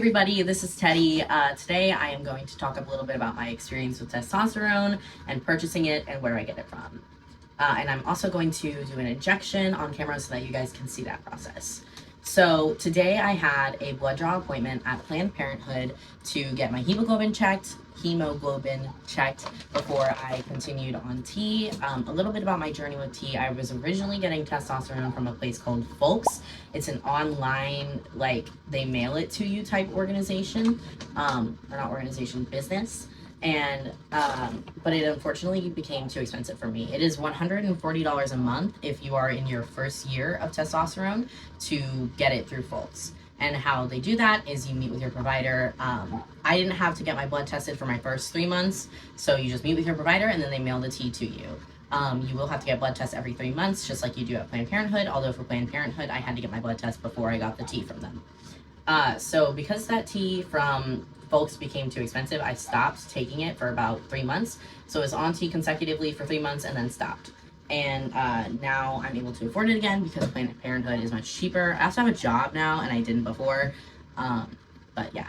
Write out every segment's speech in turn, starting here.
everybody, this is Teddy. Today I am going to talk a little bit about my experience with testosterone and purchasing it and where I get it from. And I'm also going to do an injection on camera so that you guys can see that process. So today I had a blood draw appointment at Planned Parenthood to get my hemoglobin checked before I continued on tea. A little bit about my journey with tea. I was originally getting testosterone from a place called Folx. It's an online, like, they mail it to you type organization, or not organization, business. And but it unfortunately became too expensive for me. It is $140 a month if you are in your first year of testosterone to get it through Folx. And how they do that is you meet with your provider. I didn't have to get my blood tested for my first 3 months, so you just meet with your provider and then they mail the tea to you. You will have to get blood tests every 3 months, just like you do at Planned Parenthood, although for Planned Parenthood, I had to get my blood test before I got the tea from them. So because that tea from Folx became too expensive, I stopped taking it for about 3 months. So it was on tea consecutively for 3 months and then stopped. And now I'm able to afford it again because Planned Parenthood is much cheaper. I also have a job now and I didn't before. But yeah,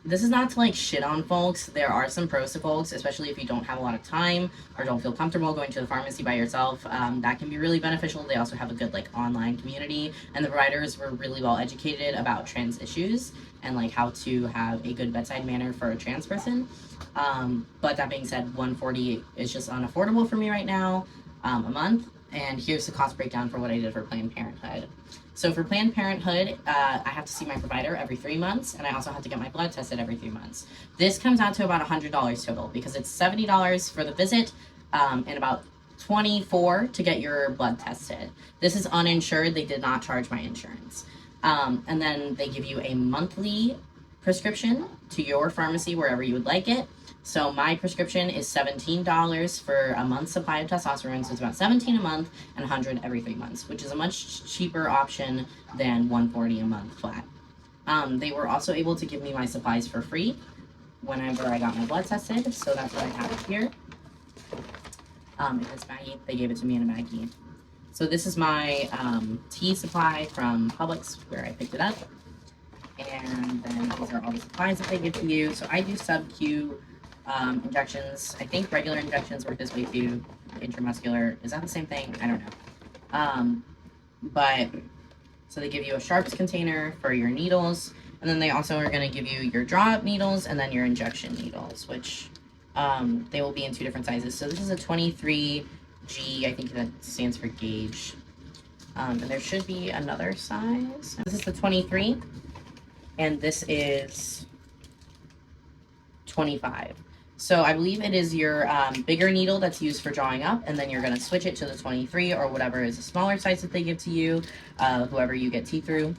this is not to like shit on Folx. There are some pros to Folx, especially if you don't have a lot of time or don't feel comfortable going to the pharmacy by yourself. That can be really beneficial. They also have a good like online community, and the providers were really well educated about trans issues and like how to have a good bedside manner for a trans person. But that being said, $140 is just unaffordable for me right now. A month, and here's the cost breakdown for what I did for Planned Parenthood. So for Planned Parenthood, I have to see my provider every 3 months, and I also have to get my blood tested every 3 months. This comes out to about $100 total because it's $70 for the visit and about $24 to get your blood tested. This is uninsured. They did not charge my insurance. And then they give you a monthly prescription to your pharmacy wherever you would like it. So my prescription is $17 for a month's supply of testosterone, so it's about $17 a month and $100 every 3 months, which is a much cheaper option than $140 a month flat. They were also able to give me my supplies for free whenever I got my blood tested, so that's what I have here. In this baggie, they gave it to me in a baggie. So this is my tea supply from Folx, where I picked it up. And then these are all the supplies that they give to you. So I do sub-Q injections. I think regular injections work this way too. Intramuscular, is that the same thing? I don't know. But so they give you a sharps container for your needles, and then they also are going to give you your draw-up needles and then your injection needles, which they will be in 2 different sizes. So this is a 23G, I think that stands for gauge. And there should be another size. This is the 23, and this is 25. So I believe it is your bigger needle that's used for drawing up, and then you're going to switch it to the 23 or whatever is a smaller size that they give to you, whoever you get tea through,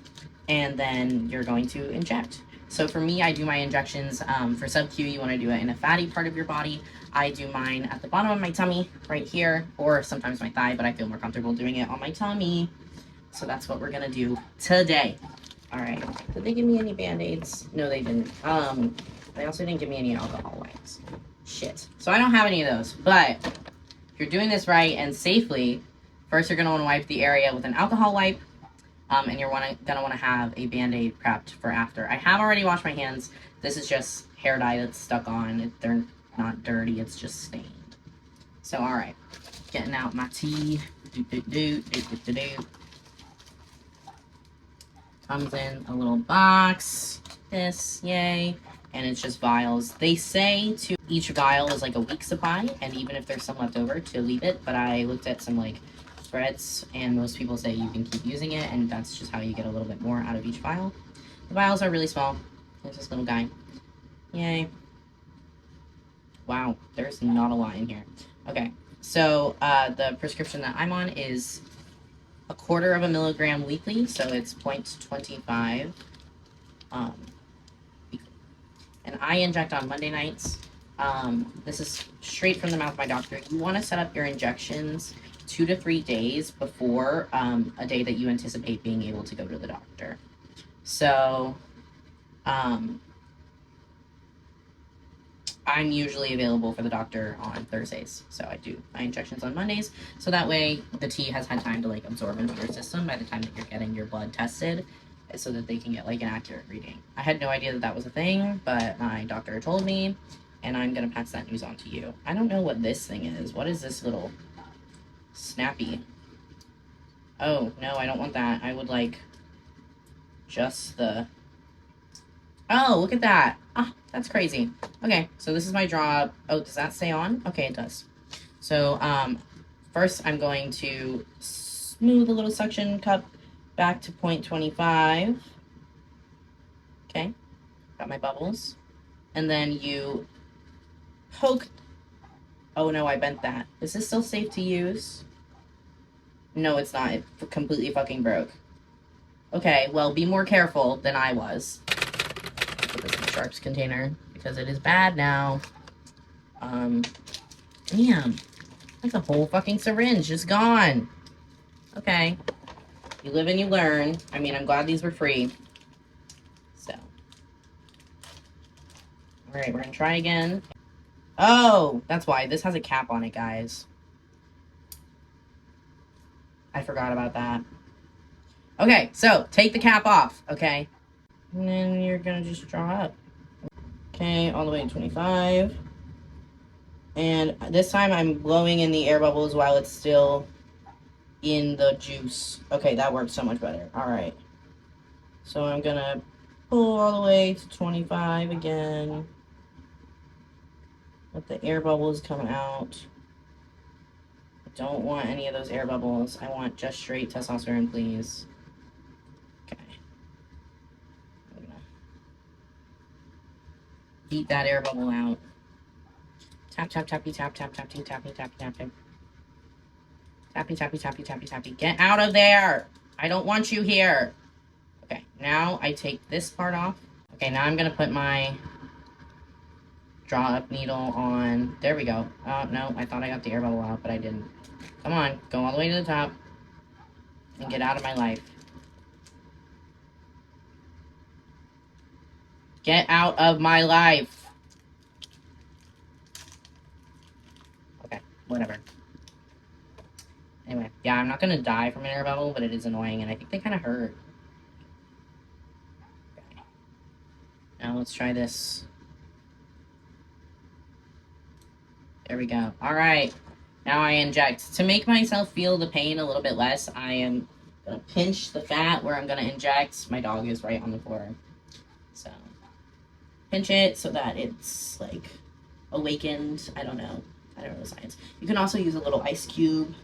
and then you're going to inject. So for me, I do my injections for sub-Q. You want to do it in a fatty part of your body. I do mine at the bottom of my tummy right here, or sometimes my thigh, but I feel more comfortable doing it on my tummy. So that's what we're going to do today. All right. Did they give me any Band-Aids? No, they didn't. They also didn't give me any alcohol wipes. Shit. So I don't have any of those. But if you're doing this right and safely, first you're going to want to wipe the area with an alcohol wipe. And you're going to want to have a Band-Aid prepped for after. I have already washed my hands. This is just hair dye that's stuck on. They're not dirty. It's just stained. So, all right. Getting out my tea. Comes in a little box. This, yay. And it's just vials. They say to each vial is like a week supply, and even if there's some left over, to leave it. But I looked at some like spreads, and most people say you can keep using it, and that's just how you get a little bit more out of each vial. The vials are really small. There's this little guy. Yay. Wow, there's not a lot in here. Okay, so the prescription that I'm on is 1/4 milligram weekly, so it's 0.25 and I inject on Monday nights. This is straight from the mouth of my doctor. You want to set up your injections 2 to 3 days before a day that you anticipate being able to go to the doctor. So I'm usually available for the doctor on Thursdays, so I do my injections on Mondays, so that way the tea has had time to like absorb into your system by the time that you're getting your blood tested so that they can get like an accurate reading. I had no idea that that was a thing, but my doctor told me, and I'm gonna pass that news on to you. I don't know what this thing is. What is this little snappy? Oh, no, I don't want that. I would like just the... Oh, look at that. Ah, that's crazy. Okay, so this is my drop. Oh, does that stay on? Okay, it does. So, first I'm going to smooth a little suction cup back to 0.25. Okay, got my bubbles. And then you poke... Oh no, I bent that. Is this still safe to use? No, it's not. It completely fucking broke. Okay, well, be more careful than I was. Put this in the sharps container, because it is bad now. Damn. Like the whole fucking syringe is gone. Okay. You live and you learn. I mean, I'm glad these were free. So. Alright, we're gonna try again. Oh, that's why. This has a cap on it, guys. I forgot about that. Okay, so take the cap off, okay? And then you're gonna just draw up. Okay, all the way to 25. And this time I'm blowing in the air bubbles while it's still in the juice. Okay, that works so much better. Alright. So I'm gonna pull all the way to 25 again. Let the air bubbles come out. I don't want any of those air bubbles. I want just straight testosterone, please. Okay. I'm gonna beat that air bubble out. Tap, tap, tappy, tap, tap, tappy, tappy, tappy, tappy. Tappy, tappy, tappy, tappy, tappy. Get out of there! I don't want you here! Okay, now I take this part off. Okay, now I'm gonna put my draw up needle on. There we go. Oh, no, I thought I got the air bubble out, but I didn't. Come on, go all the way to the top. And get out of my life. Get out of my life! Okay, whatever. Anyway, yeah, I'm not gonna die from an air bubble, but it is annoying, and I think they kind of hurt. Okay. Now let's try this. There we go. Alright. Now I inject. To make myself feel the pain a little bit less, I am going to pinch the fat where I'm going to inject. My dog is right on the floor. So, pinch it so that it's, like, awakened. I don't know. I don't know the science. You can also use a little ice cube.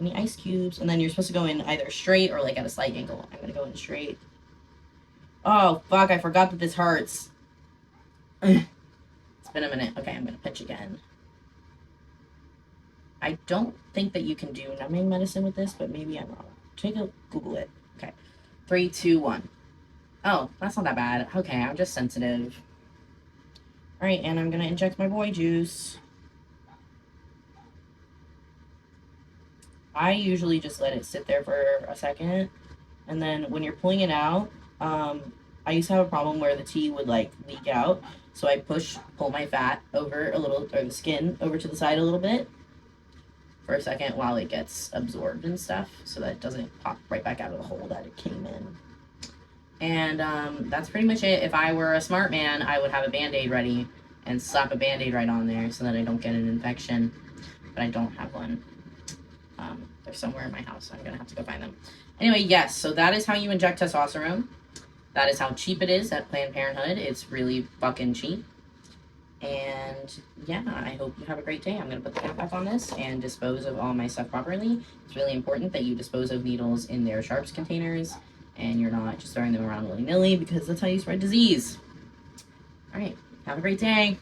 Any ice cubes? And then you're supposed to go in either straight or, like, at a slight angle. I'm going to go in straight. Oh, fuck. I forgot that this hurts. It's been a minute. Okay, I'm going to pinch again. I don't think that you can do numbing medicine with this, but maybe I'm wrong. Google it. Okay. 3, 2, 1. Oh, that's not that bad. Okay, I'm just sensitive. Alright, and I'm going to inject my boy juice. I usually just let it sit there for a second. And then when you're pulling it out, I used to have a problem where the tea would, like, leak out. So I pull my fat over a little, or the skin over to the side a little bit for a second while it gets absorbed and stuff, so that it doesn't pop right back out of the hole that it came in. And that's pretty much it. If I were a smart man, I would have a Band-Aid ready and slap a Band-Aid right on there so that I don't get an infection, but I don't have one. They're somewhere in my house, so I'm gonna have to go find them. Anyway, yes, so that is how you inject testosterone. That is how cheap it is at Planned Parenthood. It's really fucking cheap. And yeah, I hope you have a great day. I'm going to put the cap back on this and dispose of all my stuff properly. It's really important that you dispose of needles in their sharps containers and you're not just throwing them around willy-nilly because that's how you spread disease. All right, have a great day.